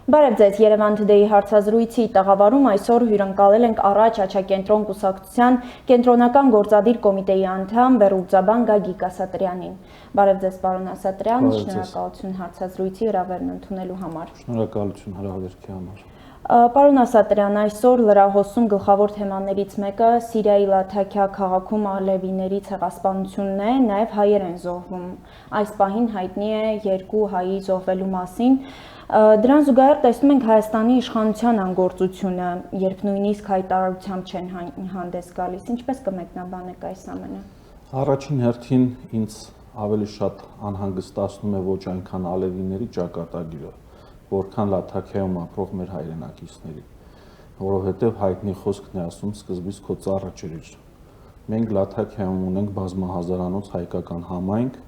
Բարև ձեզ, Երևան Today հարցազրույցի տաղավարում այսօր հյուրընկալել ենք առաջ Աչակենտրոն կուսակցության կենտրոնական գործադիր կոմիտեի անդամ վերլուծաբան Գագիկ Ասատրյանին։ Բարև ձեզ, պարոն Ասատրյան, շնորհակալություն հարցազրույցի հրավերն ընդունելու համար։ Շնորհակալություն հրավերքի համար։ Պարոն Ասատրյան, այսօր լրահոսում գլխավոր թեմաներից մեկը Սիրիայի Լաթաքիա քաղաքում ալևիների ցեղասպանությունն է, նաև հայեր են զոհվում։ Այս պահին հայտնի է 2 հայի զոհվելու մասին։ Դրան զուգահեռ տեսնում ենք Հայաստանի իշխանության անգործությունը, երբ նույնիսկ հայտարարությամբ չեն հանդես գալիս, ինչպես կմեկնաբանեք այս ամենը։ Առաջին հերթին ինձ ավելի շատ անհանգստացնում է ոչ այնքան ալևիների ճակատագիրը, որքան Լաթաքիայում ապրող մեր հայրենակիցների, որովհետև հայտնի խոսքն է ասում սկզբից քո ծառը ջրիր։ Մենք Լաթաքիայում ունենք բազմահազարանոց հայկական համայնք,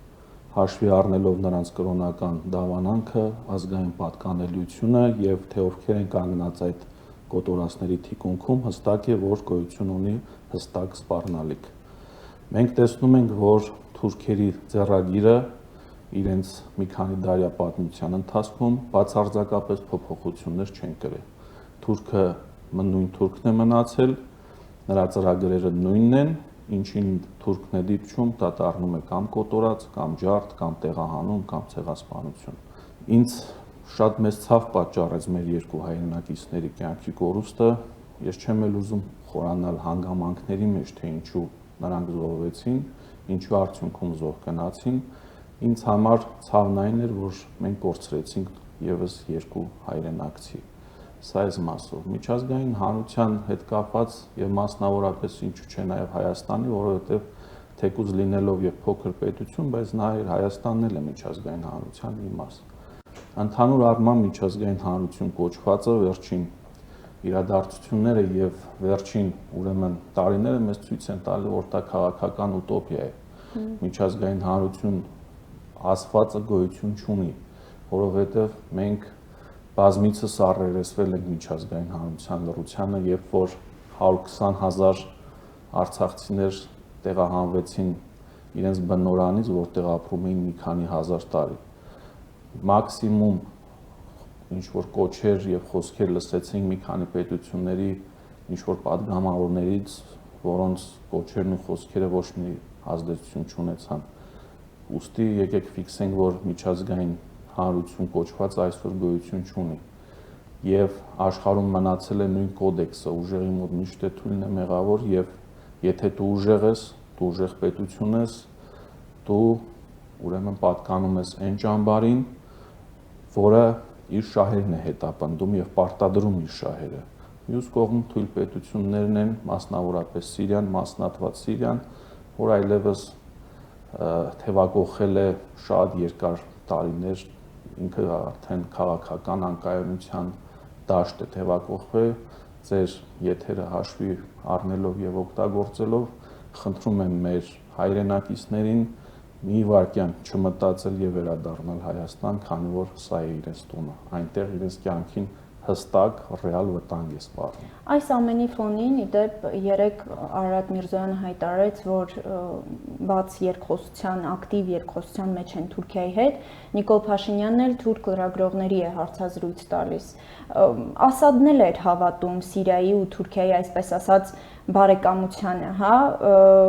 հաշվի առնելով նրանց կրոնական դավանանքը, ազգային պատկանելիությունը եւ թե ովքեր են կանգնած այդ կոտորածների թիկունքում, հստակ է, որ գոյություն ունի հստակ սպառնալիք։ Մենք տեսնում ենք, որ թուրքերի ձեռագիրը իրենց մի քանի դարյա պատմության ընթացքում բացարձակապես փոփոխություններ չեն կրել։ Թուրքը նույն թուրքն է մնացել, նրա ծրագրերը նույնն են, ինչին թուրքն է դիպչում, դա դառնում է կամ կոտորած, կամ ջարդ, կամ տեղահանում, կամ ցեղասպանություն։ Ինձ շատ մեծ ցավ պատճառեց մեր 2 հայրենակիցների կյանքի կորուստը, ես չեմ էլ ուզում խորանալ հանգամանքների մեջ, թե ինչու նրանք զոհվեցին, ինչու արդյունքում զոհ գնացին։ Ինձ համար ցավն այն էր, որ մենք կորցրեցինք եւս 2 հայրենակցի։ Սա այս մասով միջազգային հանրության հետ կապված եւ մասնավորապես ինչու՞ չէ նաեւ Հայաստանի, որովհետեւ թեկուզ լինելով եւ փոքր պետություն, բայց նա Հայաստանն էլ է միջազգային հանրության մի մաս։ Ընդհանուր առմամբ միջազգային հանրություն կոչվածը վերջին իրադարձությունները եւ վերջին ուրեմն տարիները մեզ ցույց են տալի, որ դա քաղաքական ուտոպիա է։ Միջազգային հանրություն ասվածը գոյություն չունի, որովհետեւ մենք բազմիցս առերեսվել ենք միջազգային հանրության լռությանը, երբ որ 120,000 արցախցիներ տեղահանվեցին իրենց բնօրանից, որտեղ ապրում էին մի քանի հազար տարի։ Մաքսիմում ինչ որ կոչեր եւ խոսքեր լսեցինք մի քանի պետությունների ինչ որ падգամավորներից, որոնց կոչերն ու խոսքերը ոչ մի ազդեցություն չունեցան։ Ուստի եկեք ֆիքսենք, որ միջազգային հանրություն կոչված այսօր գոյություն չունի եւ աշխարհում մնացել է նույն կոդեքսը, ուժերի մոտ միշտ է թույլն է մեղավոր եւ եթե դու ուժեղ ես, դու ուժեղ պետություն ես, դու ուրեմն պատկանում ես այն ճամբարին, որը իր շահերն է հետապնդում եւ պարտադրում իր շահերը։ Մյուս կողմում թույլ պետություններն են, մասնավորապես Սիրիան, մասնատված Սիրիան, որ այլևս թևակողել է շատ երկար տարիներ, ինքը արդեն քաղաքական անկայունության դաշտ է թևակողվել, ձեր եթերը հաշվի առնելով եւ օգտագործելով, խնդրում եմ մեր հայրենակիցներին մի վայրկյան չմտածել եւ վերադառնալ Հայաստան, քանի որ սա է իրենց տունը, այնտեղ իրենց կյանքին հստակ ռեալ վտանգ է սպառնում։ Այս ամենի ֆոնին իդեպ երեք Արարատ Միրզոյանը հայտարարեց, որ բաց երկխոսության, ակտիվ երկխոսության մեջ են Թուրքիայի հետ, Նիկոլ Փաշինյանն էլ թուրք լրագրողների է հարցազրույց տալիս։ Ասադն էլ էր հավատում Սիրիայի ու Թուրքիայի, այսպես ասած, բարեկամությանը, հա,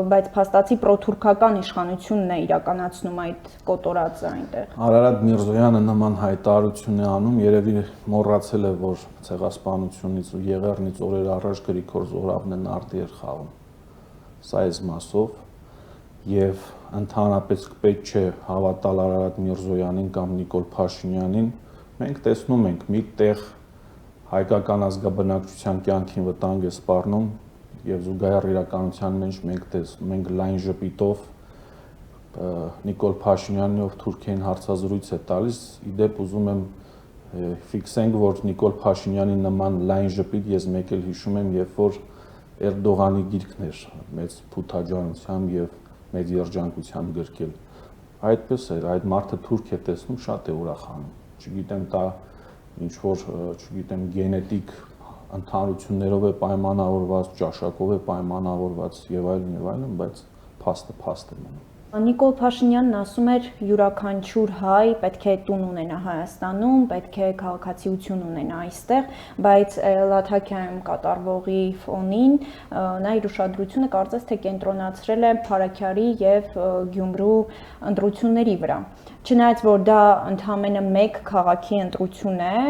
բայց փաստացի պրոթուրքական իշխանությունն է իրականացնում այդ կոտորածը այնտեղ։ Արարատ Միրզոյանը նման հայտարարություն է անում, երևի մոռացել է, որ ցեղասպանությունից ու Եղեռնից օրեր առաջ Գրիգոր Զորաբն է նարդի էր խաղում։ Սա այս մասով եւ ընդհանրապես պետք չէ հավատալ Արարատ Միրզոյանին կամ Նիկոլ Փաշինյանին։ Մենք տեսնում ենք մի տեղ հայկական ազգաբնակչության կյանքին վտանգ է սպառնում եւ զուգահեռ իրականության մեջ մենք լայն ժպիտով Նիկոլ Փաշինյանին, ով Թուրքիային հարցազրույց է տալիս, իդեպ ուզում եմ ֆիքսենք, որ Նիկոլ Փաշինյանի նման լայն ժպիտ ես մեկ էլ հիշում եմ, երբ որ Էրդողանի գիրքն էր մեծ փութաջանությամբ եւ մեծ երջանկությամբ գրկել։ Այդպես էր, այդ մարդը թուրք է տեսնում, շատ է ուրախանում։ Չգիտեմ, դա ինչ որ, չգիտեմ, գենետիկ ընդհանրություններով է պայմանավորված, ճաշակով է պայմանավորված եւ այլն, բայց փաստը փաստ է մնում։ Նիկոլ Փաշինյանն ասում էր յուրաքանչյուր հայ պետք է տուն ունենա Հայաստանում, պետք է քաղաքացիություն ունենա այստեղ, բայց Լաթաքիայում կատարվողի ֆոնին նա իր ուշադրությունը կարծես թե կենտրոնացրել է Փարաքյարի եւ Գյումրու ընտրությունների վրա։ Չնայած որ դա ընդամենը մեկ քաղաքի ընտրություն է,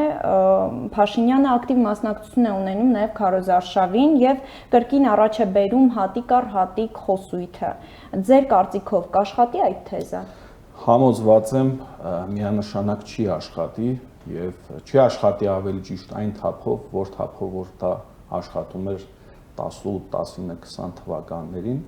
Փաշինյանը ակտիվ մասնակցություն է ունենում նաև քարոզարշավին եւ կրկին առաջ է բերում հատիկ առ հատիկ խոսույթը։ Ձեր կարծիքով կաշխատի այդ թեզը։ Համոզված եմ, միանշանակ չի աշխատի եւ չի աշխատի ավելի ճիշտ այն թափով, որ դա աշխատում էր 18, 19, 20 թվականներին։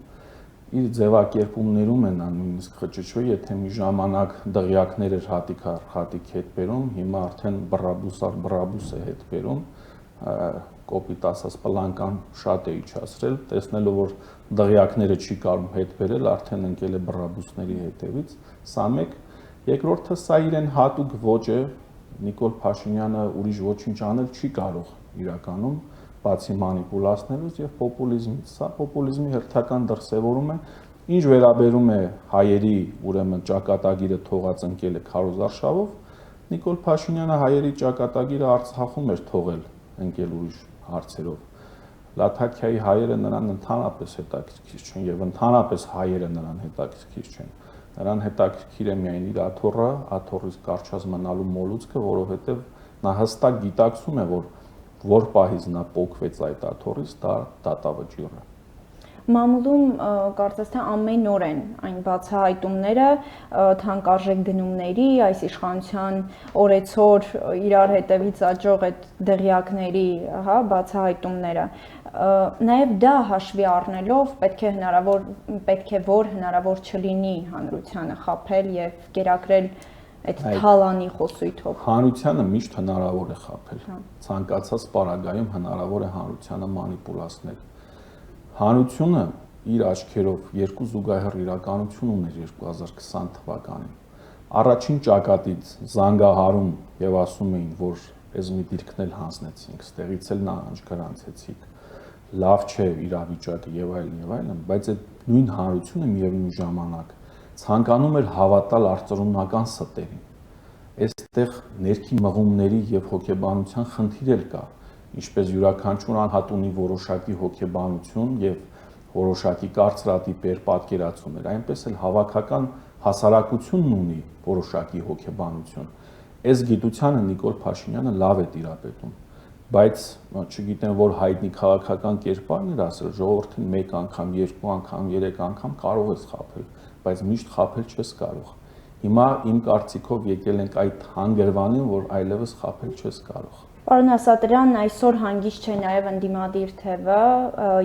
Իր ձևակերպումներում են նույնիսկ խճճվի, եթե մի ժամանակ դղյակներ էր հատիկ առ հատիկ հետ բերում, հիմա արդեն բռաբուս առ բռաբուս է հետ բերում, կոպիտ ասած պլանկան շատ է իջացրել, տեսնելով որ դղյակները չի կարող հետ բերել, արդեն ընկել է բռաբուսների հետևից, սա մեկ, երկրորդը սա իրեն հատուկ ոճ է, Նիկոլ Փաշինյանը ուրիշ ոչինչ անել չի կարող իրականում, բացի մանիպուլացնելուց եւ պոպուլիզմից, սա պոպուլիզմի հերթական դրսևորում է, ինչ վերաբերում է հայերի ուրեմն ճակատագիրը թողած ընկել է քարոզարշավով, Նիկոլ Փաշինյանը հայերի ճակատագիրը Արցախում էր թողել ընկել ուրիշ հարցերով։ Լաթաքիայի հայերը նրան ընդհանրապես հետաքրքիր չեն եւ ընդհանրապես հայերը նրան հետաքրքիր չեն։ Նրան հետաքրքիր է միայն իր աթոռից կարճած մնալու մոլուցքը, որովհետեւ նա հստակ գիտակցում է, որ պահից նա պոկվեց այդ աթոռից, դա դատավճիռ է։ Մամուլում կարծես թե ամեն օր են այն բացահայտումները թանկարժեք գնումների, այս իշխանության օրեցօր իրար հետևից աճող այդ դղյակների, հա, բացահայտումները։ Նաև դա հաշվի առնելով պետք է որ հնարավոր չլինի հանրությանը խաբել եւ կերակրել այդ թալանի խոսույթով։ Հանրությանը միշտ հնարավոր է խաբել։ Ցանկացած պարագայում հնարավոր է հանրությանը մանիպուլացնել։ Հանրությունը իր աչքերով երկու զուգահեռ իրականություն ուներ 2020 թվականին։ Առաջին ճակատից զանգահարում եւ ասում էին, որ այս մի դիրքն էլ հանձնեցինք, ստեղից էլ նահանջ գրանցեցիք, լավ չէ իրավիճակը եւ այլն, բայց այդ նույն հանրությունը միևնույն ժամանակ ցանկանում էր հավատալ արտադրունական ստերին։ Այստեղ ներքին մղումների եւ հոգեբանության խնդիր էլ կա, ինչպես յուրաքանչյուր անհատ ունի որոշակի հոգեբանություն եւ որոշակի կարծրատիպեր, պատկերացումներ, այնպես էլ հավաքական հասարակությունն ունի որոշակի հոգեբանություն։ Այս գիտությանը Նիկոլ Փաշինյանը լավ է տիրապետում, բայց չգիտեմ որ հայտնի քաղաքական կերպարն էր ասել, ժողովրդին մեկ անգամ, երկու անգամ, երեք անգամ կարող ես խաբել, բայց միշտ խաբել չես կարող։ Հիմա իմ կարծիքով եկել ենք այդ հանգրվանին, որ այլևս խաբել չես կարող։ Պարոն Ասատրյան, այսօր հանգիստ չէ նաև ընդդիմադիր թևը,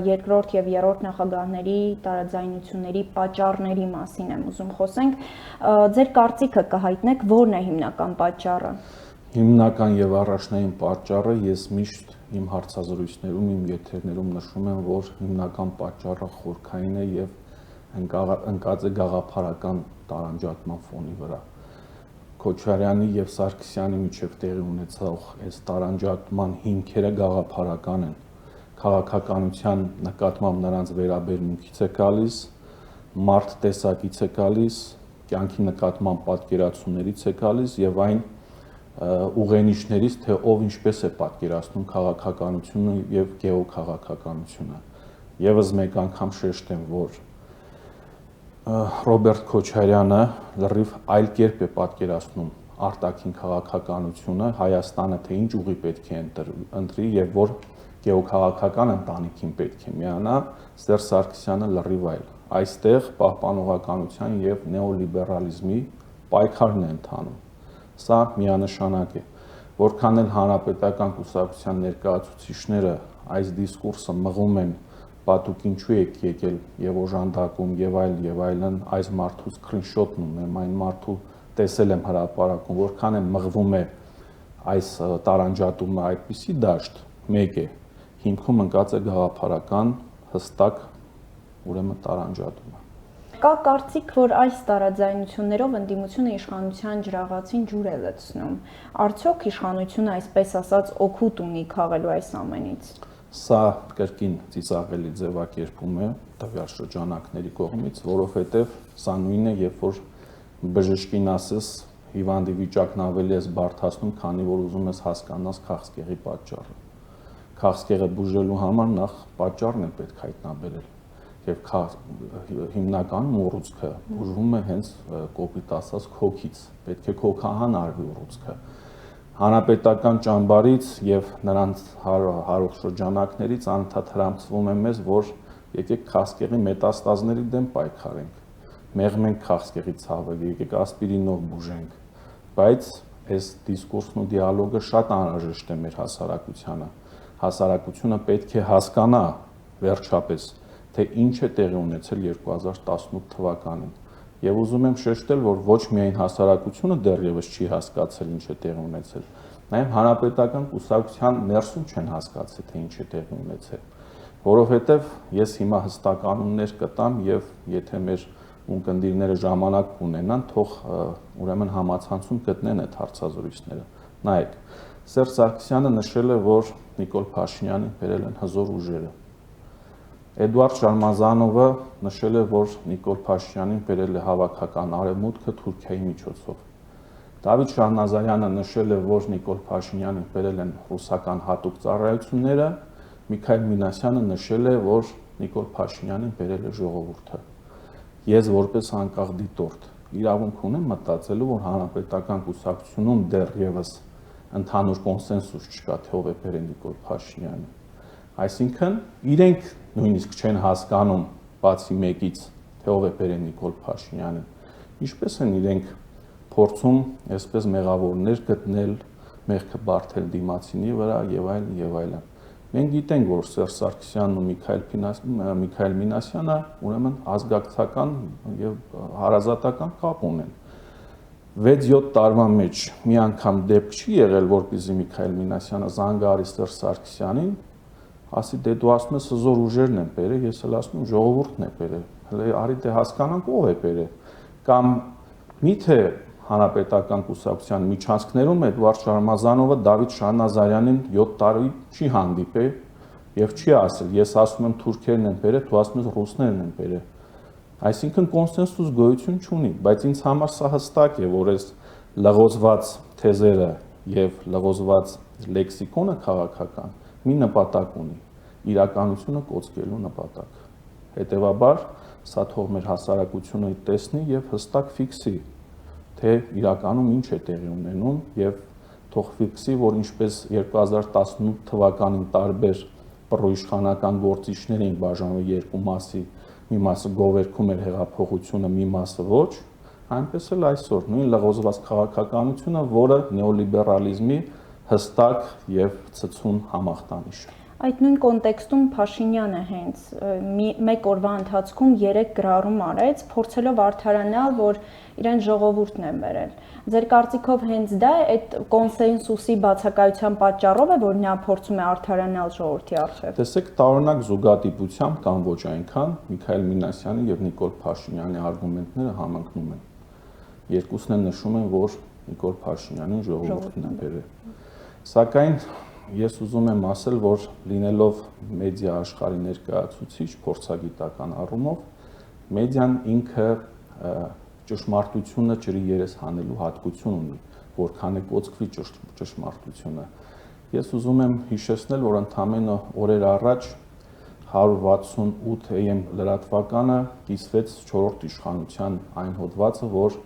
երկրորդ եւ երրորդ նախագահների տարաձայնությունների պատճառների մասին եմ ուզում խոսենք։ Ձեր կարծիքը կհայտնեք, ո՞րն է հիմնական պատճառը։ Հիմնական եւ առաջնային պատճառը ես միշտ իմ հարցազրույցներում, իմ եթերներում նշում եմ, որ հիմնական պատճառը խորքային է եւ ընկած է գաղափարական տարանջատման ֆոնի վրա։ Քոչարյանի եւ Սարգսյանի միջև տեղի ունեցող այս տարանջատման հիմքերը գաղափարական են։ Քաղաքականության նկատմամբ նրանց վերաբերմունքից է գալիս, մարդ տեսակից է գալիս, կյանքի նկատմամբ պատկերացումներից է գալիս եւ այն ուղենիշներից, թե ով ինչպես է պատկերացնում քաղաքականությունը եւ գեոքաղաքականությունը։ Եվս մեկ անգամ շեշտեմ, որ Ռոբերտ Քոչարյանը լրիվ այլ կերպ է պատկերացնում արտաքին քաղաքականությունը, Հայաստանը թե ինչ ուղի պետք է ընտրի եւ որ գեոքաղաքական ընտանիքին պետք է միանա, Սերժ Սարգսյանը լրիվ այլ։ Այստեղ պահպանողականության եւ նեոլիբերալիզմի պայքարն է ընթանում։ Սա միանշանակ է, որքան էլ հանրապետական կուսակցության ներկայացուցիչները այս դիսկուրսը մղում են պատուկ ինչու եք եկել եւ օժանդակում եւ այլն, այս մարդուց սկրինշոթն ունեմ, այն մարդու տեսել եմ հրապարակում, որքան է մղվում է այս տարանջատումը այդպիսի դաշտ, մեկ է, հիմքում ընկած է գաղափարական հստակ ուրեմն տարանջատումը։ Կա կարծիք, որ այս տարաձայնություններով ընդդիմությունը իշխանության ջրաղացին ջուր է լցնում։ Արդյոք իշխանությունը այսպես ասած օգուտ ունի քաղելու այս ամենից։ Սա կրկին ծիծաղելի ձևակերպում է տվյալ շրջանակների կողմից, որովհետև սա նույնն է, երբ որ բժշկին ասես հիվանդի վիճակն ավելի ես բարդացնում, քանի որ ուզում ես հասկանաս քաղցկեղի պատճառը։ Քաղցկեղը բուժելու համար նախ պատճառն է պետք հայտնաբերել, եւ հիմնականում ուռուցքը բուժվում է հենց կոպիտ ասած քոքից, պետք է քոքահան արվի ուռուցքը։ Հանրապետական ճամբարից եւ նրանց հարող շրջանակներից անընդհատ հրամցվում է մեզ, որ եկեք քաղցկեղի մետաստազների դեմ պայքարենք, մեղմենք քաղցկեղի ցավը, եկեք ասպիրինով բուժենք, բայց այս դիսկուրսն ու դիալոգը շատ անհրաժեշտ է մեր հասարակությանը։ Հասարակությունը պետք է հասկանա վերջապես, թե ինչ է տեղի ունեցել 2018 թվականին։ Եվ ուզում եմ շեշտել, որ ոչ միայն հասարակությունը դեռևս չի հասկացել ինչ է տեղի ունեցել, նաև հանրապետական կուսակցության ներսում չեն հասկացել, թե ինչ է տեղի ունեցել։ Որովհետև ես հիմա հստակ անուններ կտամ եւ եթե մեր ունկնդիրները ժամանակ ունենան, թող ուրեմն համացանցում գտնեն այդ հարցազրույցները։ Նայեք, Սերժ Սարգսյանը նշել է, որ Նիկոլ Փաշինյանին բերել են հզոր ուժերը։ Էդուարդ Շարմազանովը նշել է, որ Նիկոլ Փաշինյանին բերել է հավաքական արևմուտքը Թուրքիայի միջոցով։ Դավիթ Շահնազարյանը նշել է, որ Նիկոլ Փաշինյանին բերել են ռուսական հատուկ ծառայությունները, Միքայել Մինասյանը նշել է, որ Նիկոլ Փաշինյանին բերել է ժողովուրդը։ Ես որպես անկախ դիտորդ իրավունք ունեմ մտածելու, որ հանրապետական կուսակցությունում դեռևս ընդհանուր կոնսենսուս չկա, թե ով է բերել Նիկոլ Փաշինյանին։ Այսինքն իրենք նույնիսկ չեն հասկանում բացի մեկից, թե ով է բերել Նիկոլ Փաշինյանին։ Ինչպես են իրենք փորձում այսպես մեղավորներ գտնել, մեղքը բարթել դիմացինի վրա եւ այլն եւ այլն։ Մենք գիտենք, որ Սերժ Սարգսյանն ու Միքայել Մինասյանը ուրեմն ազգակցական եւ հարազատական կապ ունեն։ 6-7 տարվա մեջ մի անգամ դեպք չի եղել, որպեսզի Միքայել Մինասյանը զանգարի Սերժ Սարգսյանին, ասի դե դու ասում ես հզոր ուժերն են բերել, ես էլ ասում եմ ժողովուրդն է բերել։ Հələ արի դե հասկանանք ով է բերել։ Կամ միթե հանրապետական կուսակցության միջանցքներում Էդուարդ Շարմազանովը Դավիթ Շահնազարյանին 7 տարի չի հանդիպել եւ չի ասել, ես ասում եմ թուրքերն են բերել, դու ասում ես ռուսներն են բերել։ Այսինքն կոնսենսուս գոյություն չունի, բայց ինձ համար սա հստակ է, որ այս լղոզված թեզերը եւ լղոզված լեքսիկոնը քաղաքական մի նպատակ ունի՝ իրականությունը կոծկելու նպատակ։ Հետևաբար, սա թող մեր հասարակությունը տեսնի եւ հստակ ֆիքսի, թե իրականում ինչ է տեղի ունենում եւ թող ֆիքսի, որ ինչպես 2018 թվականին տարբեր պրոիշխանական գործիչներ էին բաժանվել երկու մասի, մի մասը գովերքում էր հեղափոխությունը, մի մասը ոչ, այնպես էլ այսօր նույն լղոզված քաղաքականությունը, որը նեոլիբերալիզմի հստակ եւ ցցուն համախտանիշ է։ Այդ նույն կոնտեքստում Փաշինյանը հենց մեկ օրվա ընթացքում 3 գրառում արեց, փորձելով արդարանալ, որ իրեն ժողովուրդն են բերել։ Ձեր կարծիքով հենց դա է այդ կոնսենսուսի բացակայության պատճառով է, որ նա փորձում է արդարանալ ժողովրդի առջև։ Տեսեք, տարօրինակ զուգադիպությամբ կամ ոչ այնքան Միքայել Մինասյանի եւ Նիկոլ Փաշինյանի արգումենտները համընկնում են։ Երկուսն են նշում են, որ Նիկոլ Փաշինյանին ժողովուրդն է բերել։ Սակայն ես ուզում եմ ասել, որ լինելով մեդիա աշխարհի ներկայացուցիչ փորձագիտական առումով, մեդիան ինքը ճշմարտությունը ջրի երես հանելու հատկություն ունի, որքան է կոծկվի ճշմարտությունը։ Ես ուզում եմ հիշեցնել, որ ընդամենը օրեր առաջ 168 AM լրատվականը կիսվեց 4-րդ իշխանության այն հոդվածը, որ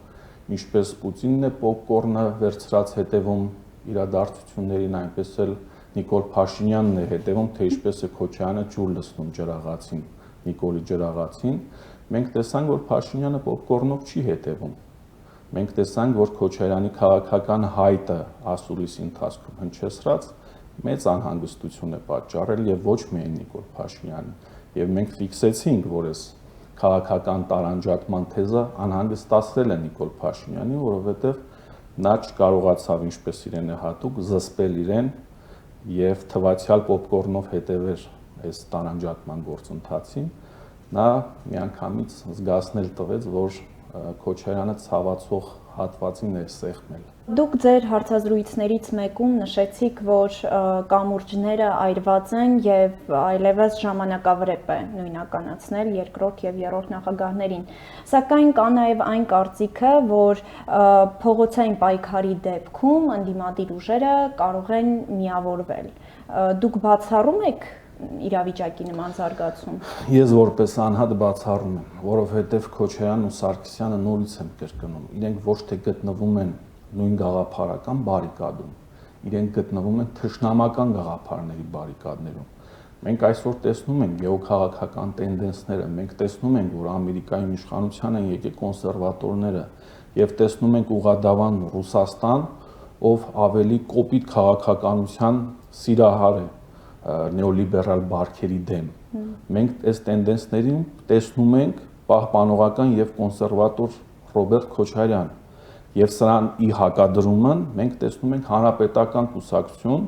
ինչպես Պուտինն է պոպկորնը վերցրած հետևում իրադարձություններին, այնպես էլ Նիկոլ Փաշինյանն է հետևում, թե ինչպես է Քոչարյանը ջուր լցնում ջրաղացին, Նիկոլի ջրաղացին։ Մենք տեսանք, որ Փաշինյանը պոպկորնով չի հետևում։ Մենք տեսանք, որ Քոչարյանի քաղաքական հայտը ասուլիսի ընթացքում հնչեցրած մեծ անհանգստություն է պատճառել եւ ոչ միայն Նիկոլ Փաշինյանին։ Եվ մենք ֆիքսեցինք, որ այս քաղաքական տարանջատման թեզը անհանգստացրել է Նիկոլ Փաշինյանին, որովհետեւ նա չկարողացավ ինչպես իրեն է հատուկ զսպել իրեն եւ թվացial պոպկորնով հետևեր այս տարանջատման գործընթացին, նա միանգամից զգացնել տվեց, որ Քոչարյանը ցավացող հատվածին է սեղմել։ Դուք ձեր հարցազրույցներից մեկում նշեցիք, որ կամուրջները այրված են եւ այլևս ժամանակավրեպ է նույնականացնել երկրորդ եւ երրորդ նախագահներին։ Սակայն կա նաեւ այն կարծիքը, որ փողոցային պայքարի դեպքում ընդդիմադիր ուժերը կարող են միավորվել։ Դուք բացառում եք իրավիճակի նման զարգացում։ Ես որպես անհատ բացառում եմ, որովհետեւ Քոչարյանն ու Սարգսյանը նորից եմ կրկնում, իրենք ոչ թե գտնվում են նույն գաղափարական բարիկադում, իրենք գտնվում են թշնամական գաղափարների բարիկադներում։ Մենք այսօր տեսնում ենք գեոքաղաքական տենդենսները, մենք տեսնում ենք, որ Ամերիկայում իշխանության են եկել կոնսերվատորները եւ տեսնում ենք ուղղադավան Ռուսաստան, ով ավելի կոպիտ քաղաքականության սիրահար է նեոլիբերալ բարքերի դեմ։ Մենք այս տենդենսներին տեսնում ենք պահպանողական եւ կոնսերվատոր Ռոբերտ Քոչարյան եւ սրան ի հակադրումն մենք տեսնում ենք հանրապետական կուսակցություն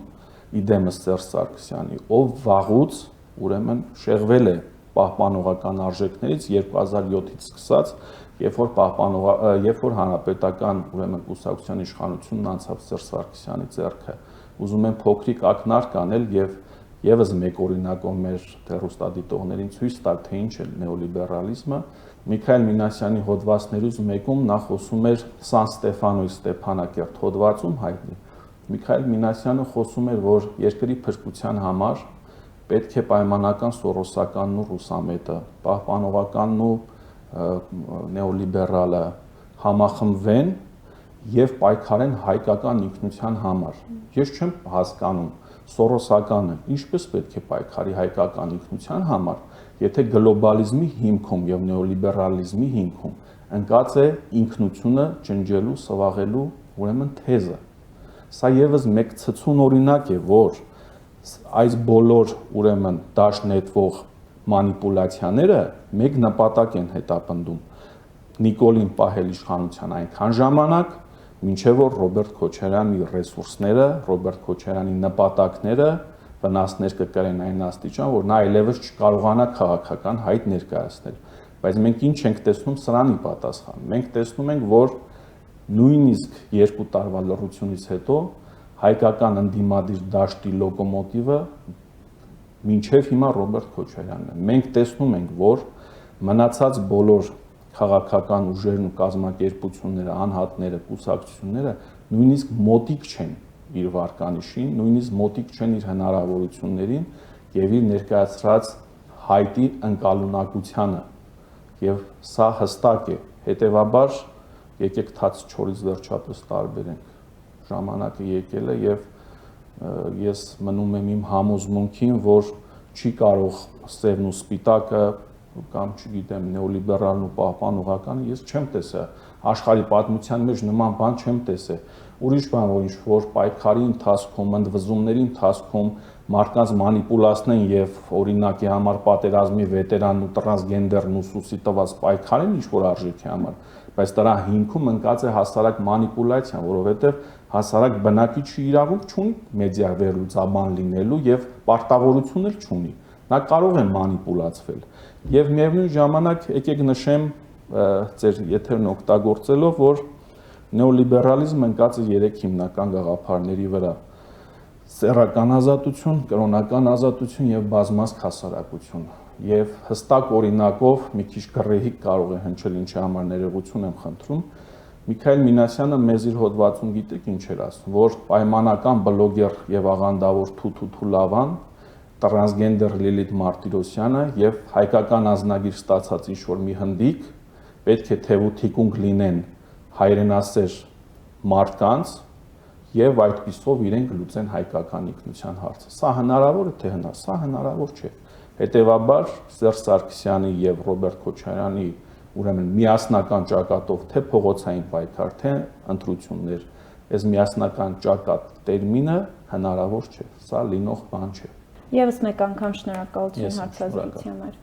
իդեմս Սերժ Սարգսյանի, ով վաղուց ուրեմն շեղվել է պահպանողական արժեքներից 2007-ից սկսած, երբ որ հանրապետական ուրեմն կուսակցության իշխանությունն անցավ Սերժ Սարգսյանի ձեռքը։ Ուզում եմ փոքրիկ ակնարկ անել եւ եւս մեկ օրինակով մեր հեռուստադիտողներին ցույց տալ, թե ինչ է նեոլիբերալիզմը։ Միքայել Մինասյանի հոդվածներից մեկում նա խոսում էր Սան Ստեֆանոյի Ստեփանակերտ հոդվածում հայտնի։ Միքայել Մինասյանը խոսում էր, որ երկրի փրկության համար պետք է պայմանական սորոսականն ու ռուսամետը, պահպանողականն ու նեոլիբերալը համախմբվեն եւ պայքարեն հայկական ինքնության համար։ Ես չեմ հասկանում սորոսականը ինչպես պետք է պայքարի հայկական ինքնության համար, եթե գլոբալիզմի հիմքում եւ նեոլիբերալիզմի հիմքում ընկած է ինքնությունը ջնջելու, սվաղելու ուրեմն թեզը։ Սա եւս մեկ ցցուն օրինակ է, որ այս բոլոր ուրեմն դաշտ նետվող մանիպուլյացիաները մեկ նպատակ են հետապնդում՝ Նիկոլին պահել իշխանության այնքան ժամանակ, մինչև որ Ռոբերտ Քոչարյանի ռեսուրսները, Ռոբերտ Քոչարյանի նպատակները վնասներ կկրեն այն աստիճան, որ նա այլևս չկարողանա քաղաքական հայտ ներկայացնել։ Բայց մենք ինչ ենք տեսնում սրանի պատասխան։ Մենք տեսնում ենք, որ նույնիսկ 2 տարվա լռությունից հետո հայկական ընդդիմադիր դաշտի լոկոմոտիվը մինչև հիմա Ռոբերտ Քոչարյանն է։ Մենք տեսնում ենք, որ մնացած բոլոր քաղաքական ուժերն ու կազմակերպությունները, անհատները, կուսակցությունները նույնիսկ մոտիկ չեն իր վարկանիշին, նույնիսկ մոտիկ չեն իր հնարավորություններին եւ իր ներկայացրած հայտի ընկալունակությանը։ Եվ սա հստակ է։ Հետևաբար եկեք թաց չորից վերջապես տարբերենք։ Ժամանակը եկել է եւ ես մնում եմ իմ համոզմունքին, որ չի կարող սևն ու սպիտակը կամ չգիտեմ նեոլիբերալն ու պահպանողականը ես չեմ տեսել աշխարհի պատմության մեջ նման բան չեմ տեսել ուրիշ բան որ ինչ որ պայքարի ընթացքում ընդվզումների ընթացքում մարդկանց մանիպուլացնեն եւ օրինակի համար պատերազմի վետերանն ու տրանսգենդերն ու սուսի տված պայքարեն ինչ որ արժեքի համար բայց դրա հիմքում ընկած է հասարակ մանիպուլյացիան որովհետեւ հասարակ բնակիչ իրավունք չունի մեդիա վերլուծաբան լինելու եւ պարտավորություն էլ չունի նա կարող է մանիպուլացվել եւ միևնույն ժամանակ եկեք նշեմ ձեր եթերն օգտագործելով որ նեոլիբերալիզմը ընկած է 3 հիմնական գաղափարների վրա սեռական ազատություն, կրոնական ազատություն եւ բազմազգ հասարակություն եւ հստակ օրինակով մի քիչ գռեհիկ կարող է հնչել ինչի համար ներողություն եմ խնդրում Միքայել Մինասյանը մեզ իր հոդվածում գիտեք ինչ էր ասում որ պայմանական բլոգեր եւ աղանդավոր Թութու Լավան տրանսգենդեր Լիլիթ Մարտիրոսյանը եւ հայկական ազնագիր ստացած ինչ-որ մի հնդիկ պետք է թևութիկունք լինեն հայրենասեր մարդկանց եւ այդպիսով իրենք լուծեն հայկական ինքնության հարցը։ Սա հնարավոր է թե սա հնարավոր չէ։ Հետևաբար Սերժ Սարգսյանի եւ Ռոբերտ Քոչարյանի ուրեմն միասնական ճակատով թե փողոցային պայքար թե ընտրություններ, այս միասնական ճակատ տերմինը հնարավոր չէ։ Սա լինող բան չէ։ Եվս մեկ անգամ շնորհակալություն հարցազրույցի համար։